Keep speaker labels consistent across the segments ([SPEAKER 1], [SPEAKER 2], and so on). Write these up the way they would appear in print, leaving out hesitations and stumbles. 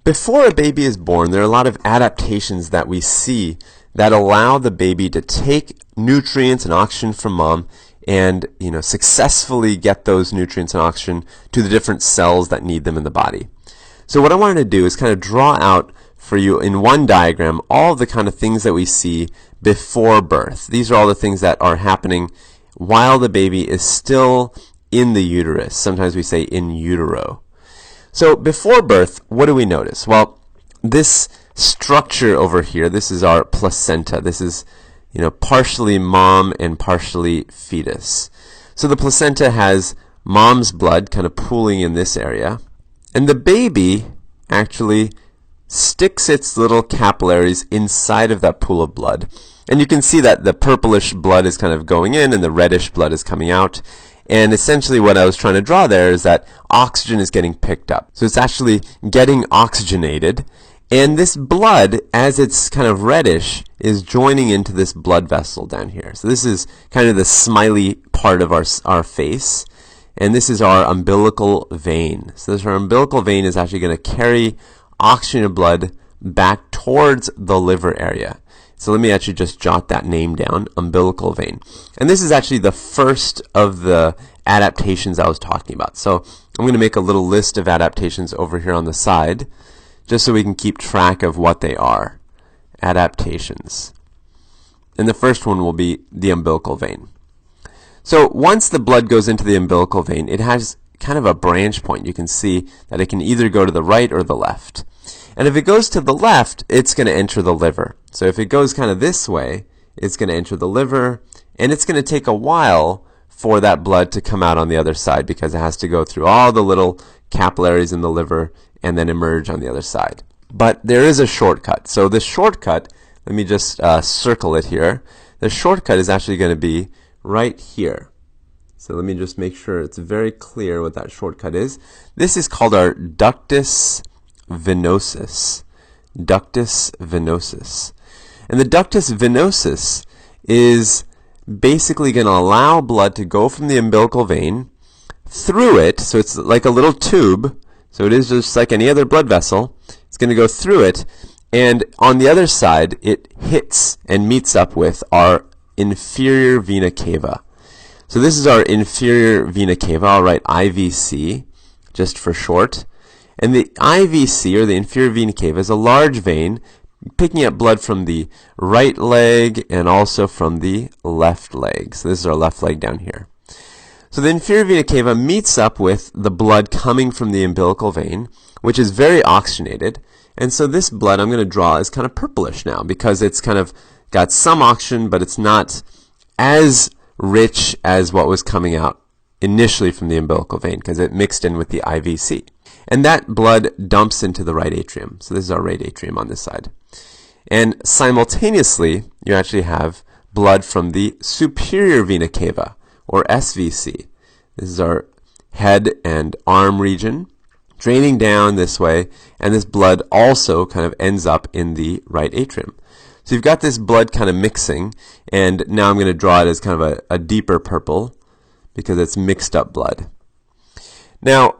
[SPEAKER 1] Before a baby is born, there are a lot of adaptations that we see that allow the baby to take nutrients and oxygen from mom and successfully get those nutrients and oxygen to the different cells that need them in the body. So what I wanted to do is kind of draw out for you in one diagram all the kind of things that we see before birth. These are all the things that are happening while the baby is still in the uterus. Sometimes we say in utero. So before birth, what do we notice? Well, this structure over here, this is our placenta. This is partially mom and partially fetus. So the placenta has mom's blood kind of pooling in this area, and the baby actually sticks its little capillaries inside of that pool of blood. And you can see that the purplish blood is kind of going in and the reddish blood is coming out. And essentially what I was trying to draw there is that oxygen is getting picked up. So it's actually getting oxygenated. And this blood, as it's kind of reddish, is joining into this blood vessel down here. So this is kind of the smiley part of our face. And this is our umbilical vein. So our umbilical vein is actually going to carry oxygenated blood back towards the liver area. So let me actually just jot that name down, umbilical vein. And this is actually the first of the adaptations I was talking about. So I'm going to make a little list of adaptations over here on the side, just so we can keep track of what they are. Adaptations. And the first one will be the umbilical vein. So once the blood goes into the umbilical vein, it has kind of a branch point. You can see that it can either go to the right or the left. And if it goes to the left, it's going to enter the liver. So if it goes kind of this way, it's going to enter the liver, and it's going to take a while for that blood to come out on the other side because it has to go through all the little capillaries in the liver and then emerge on the other side. But there is a shortcut. So the shortcut, let me just circle it here. The shortcut is actually going to be right here. So let me just make sure it's very clear what that shortcut is. This is called our ductus venosus. Ductus venosus. And the ductus venosus is basically going to allow blood to go from the umbilical vein through it. So it's like a little tube. So it is just like any other blood vessel. It's going to go through it. And on the other side, it hits and meets up with our inferior vena cava. So this is our inferior vena cava. I'll write IVC just for short. And the IVC, or the inferior vena cava, is a large vein picking up blood from the right leg and also from the left leg. So this is our left leg down here. So the inferior vena cava meets up with the blood coming from the umbilical vein, which is very oxygenated. And so this blood I'm going to draw is kind of purplish now because it's kind of got some oxygen, but it's not as rich as what was coming out initially from the umbilical vein because it mixed in with the IVC. And that blood dumps into the right atrium. So this is our right atrium on this side. And simultaneously, you actually have blood from the superior vena cava, or SVC. This is our head and arm region, draining down this way, and this blood also kind of ends up in the right atrium. So you've got this blood kind of mixing, and now I'm going to draw it as kind of a deeper purple because it's mixed up blood. Now,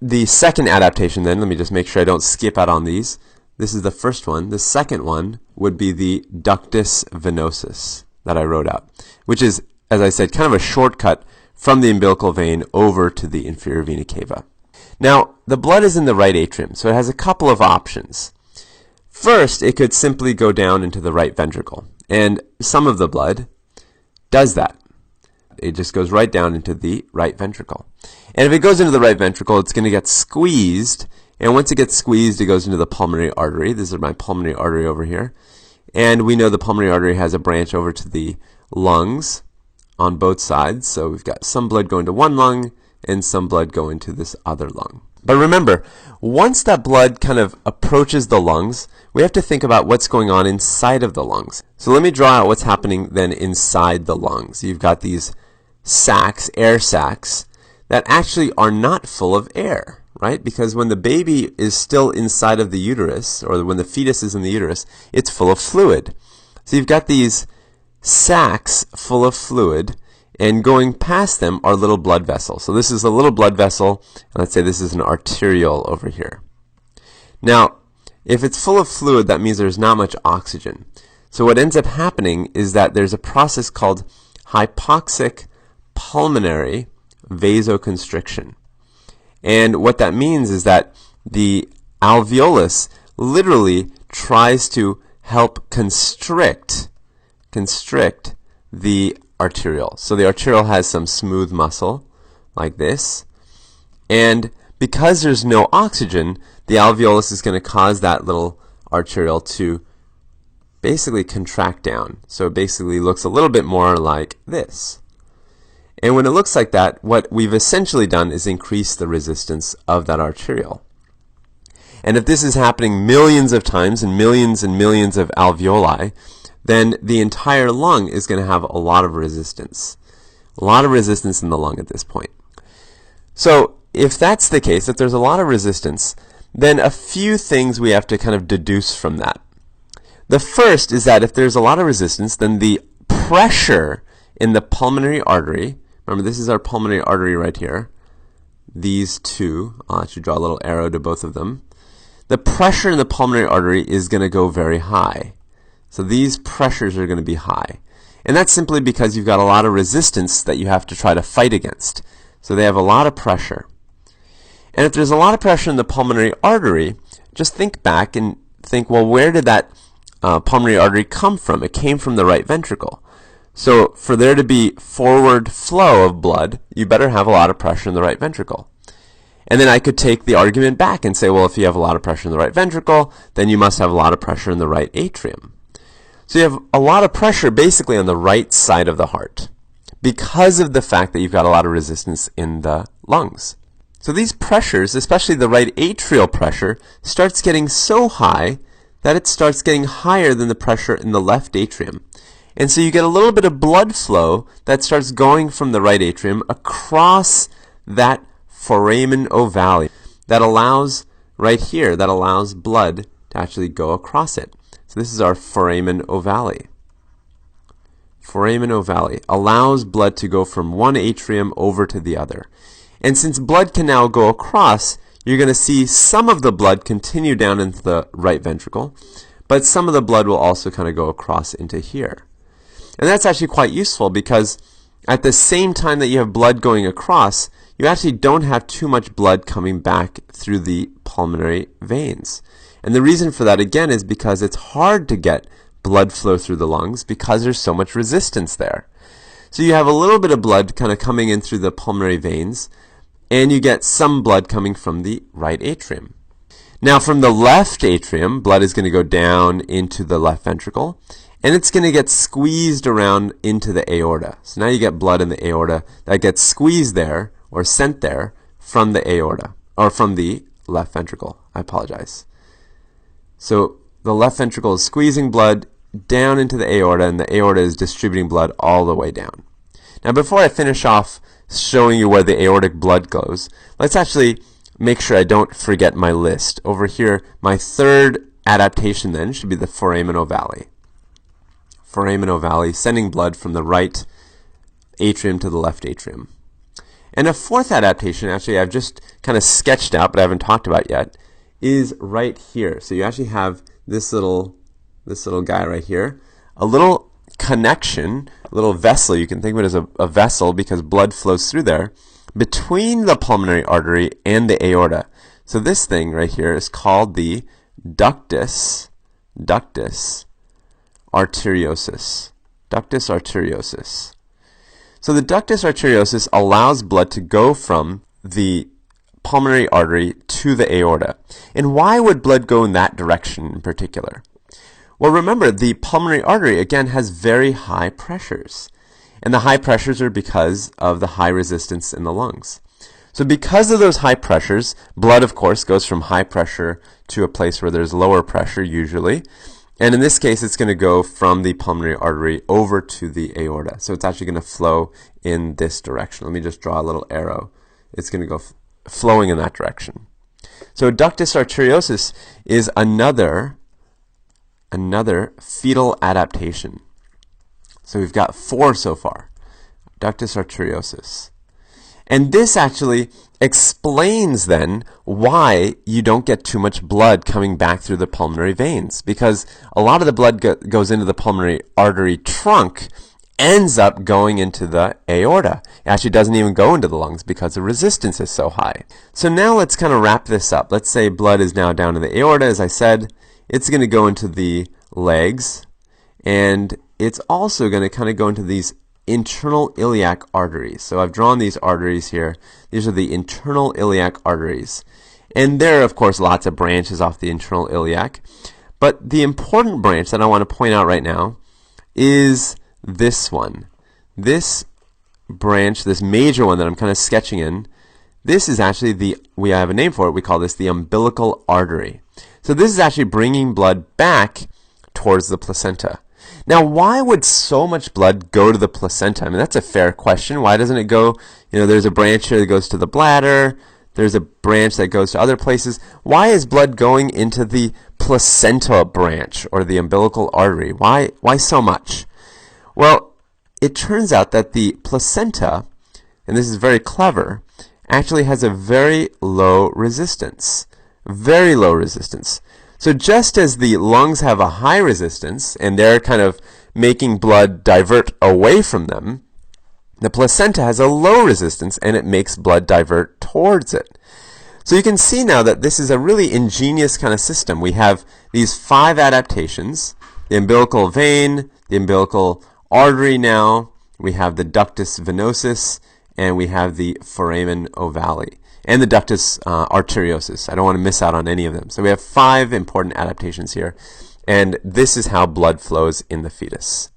[SPEAKER 1] the second adaptation then, let me just make sure I don't skip out on these. This is the first one. The second one would be the ductus venosus that I wrote out, which is, as I said, kind of a shortcut from the umbilical vein over to the inferior vena cava. Now, the blood is in the right atrium, so it has a couple of options. First, it could simply go down into the right ventricle, and some of the blood does that. It just goes right down into the right ventricle. And if it goes into the right ventricle, it's going to get squeezed. And once it gets squeezed, it goes into the pulmonary artery. This is my pulmonary artery over here. And we know the pulmonary artery has a branch over to the lungs on both sides. So we've got some blood going to one lung and some blood going to this other lung. But remember, once that blood kind of approaches the lungs, we have to think about what's going on inside of the lungs. So let me draw out what's happening then inside the lungs. You've got these sacs, air sacs, that actually are not full of air, right? Because when the baby is still inside of the uterus, or when the fetus is in the uterus, it's full of fluid. So you've got these sacs full of fluid, and going past them are little blood vessels. So this is a little blood vessel, and let's say this is an arteriole over here. Now, If it's full of fluid, that means there's not much oxygen. So what ends up happening is that there's a process called hypoxic pulmonary vasoconstriction. And what that means is that the alveolus literally tries to help constrict the arteriole. So the arteriole has some smooth muscle like this, and because there's no oxygen, the alveolus is going to cause that little arteriole to basically contract down. So it basically looks a little bit more like this. And when it looks like that, what we've essentially done is increase the resistance of that arteriole. And if this is happening millions of times in millions and millions of alveoli, then the entire lung is going to have a lot of resistance. A lot of resistance in the lung at this point. So if that's the case, if there's a lot of resistance, then a few things we have to kind of deduce from that. The first is that if there's a lot of resistance, then the pressure in the pulmonary artery, remember this is our pulmonary artery right here, these two, I'll actually draw a little arrow to both of them, the pressure in the pulmonary artery is going to go very high. So these pressures are going to be high. And that's simply because you've got a lot of resistance that you have to try to fight against. So they have a lot of pressure. And if there's a lot of pressure in the pulmonary artery, just think back and think, well, where did that pulmonary artery come from? It came from the right ventricle. So for there to be forward flow of blood, you better have a lot of pressure in the right ventricle. And then I could take the argument back and say, well, if you have a lot of pressure in the right ventricle, then you must have a lot of pressure in the right atrium. So you have a lot of pressure basically on the right side of the heart because of the fact that you've got a lot of resistance in the lungs. So these pressures, especially the right atrial pressure, starts getting so high that it starts getting higher than the pressure in the left atrium. And so you get a little bit of blood flow that starts going from the right atrium across that foramen ovale that allows, right here, that allows blood to actually go across it. So this is our foramen ovale. Foramen ovale allows blood to go from one atrium over to the other. And since blood can now go across, you're going to see some of the blood continue down into the right ventricle, but some of the blood will also kind of go across into here. And that's actually quite useful because at the same time that you have blood going across, you actually don't have too much blood coming back through the pulmonary veins. And the reason for that, again, is because it's hard to get blood flow through the lungs because there's so much resistance there. So you have a little bit of blood kind of coming in through the pulmonary veins, and you get some blood coming from the right atrium. Now from the left atrium, blood is going to go down into the left ventricle, and it's going to get squeezed around into the aorta. So now you get blood in the aorta that gets squeezed there, or sent there, from the aorta, or from the left ventricle. I apologize. So the left ventricle is squeezing blood down into the aorta, and the aorta is distributing blood all the way down. Now before I finish off showing you where the aortic blood goes, let's actually make sure I don't forget my list. Over here, my third adaptation then should be the foramen ovale. Foramen ovale, sending blood from the right atrium to the left atrium. And a fourth adaptation, actually I've just kind of sketched out, but I haven't talked about yet, is right here. So you actually have this little guy right here, a little connection, a little vessel, you can think of it as a vessel because blood flows through there, between the pulmonary artery and the aorta. So this thing right here is called the ductus arteriosus. Ductus arteriosus. So the ductus arteriosus allows blood to go from the pulmonary artery to the aorta. And why would blood go in that direction in particular? Well, remember, the pulmonary artery, again, has very high pressures. And the high pressures are because of the high resistance in the lungs. So because of those high pressures, blood, of course, goes from high pressure to a place where there's lower pressure, usually. And in this case, it's going to go from the pulmonary artery over to the aorta. So it's actually going to flow in this direction. Let me just draw a little arrow. It's going to go flowing in that direction. So ductus arteriosus is another fetal adaptation. So we've got 4 so far. Ductus arteriosus. And this actually explains then why you don't get too much blood coming back through the pulmonary veins, because a lot of the blood goes into the pulmonary artery trunk, ends up going into the aorta. It actually doesn't even go into the lungs because the resistance is so high. So now let's kind of wrap this up. Let's say blood is now down to the aorta, as I said. It's going to go into the legs, and it's also going to kind of go into these internal iliac arteries. So I've drawn these arteries here. These are the internal iliac arteries. And there are, of course, lots of branches off the internal iliac. But the important branch that I want to point out right now is this one. This branch, this major one that I'm kind of sketching in, this is actually we have a name for it. We call this the umbilical artery. So this is actually bringing blood back towards the placenta. Now, why would so much blood go to the placenta? I mean, that's a fair question. Why doesn't it go, there's a branch here that goes to the bladder. There's a branch that goes to other places. Why is blood going into the placenta branch or the umbilical artery? Why so much? Well, it turns out that the placenta, and this is very clever, actually has a very low resistance. Very low resistance. So just as the lungs have a high resistance, and they're kind of making blood divert away from them, the placenta has a low resistance, and it makes blood divert towards it. So you can see now that this is a really ingenious kind of system. We have these 5 adaptations: the umbilical vein, the umbilical artery now, we have the ductus venosus, and we have the foramen ovale, and the ductus arteriosus. I don't want to miss out on any of them. So we have 5 important adaptations here, and this is how blood flows in the fetus.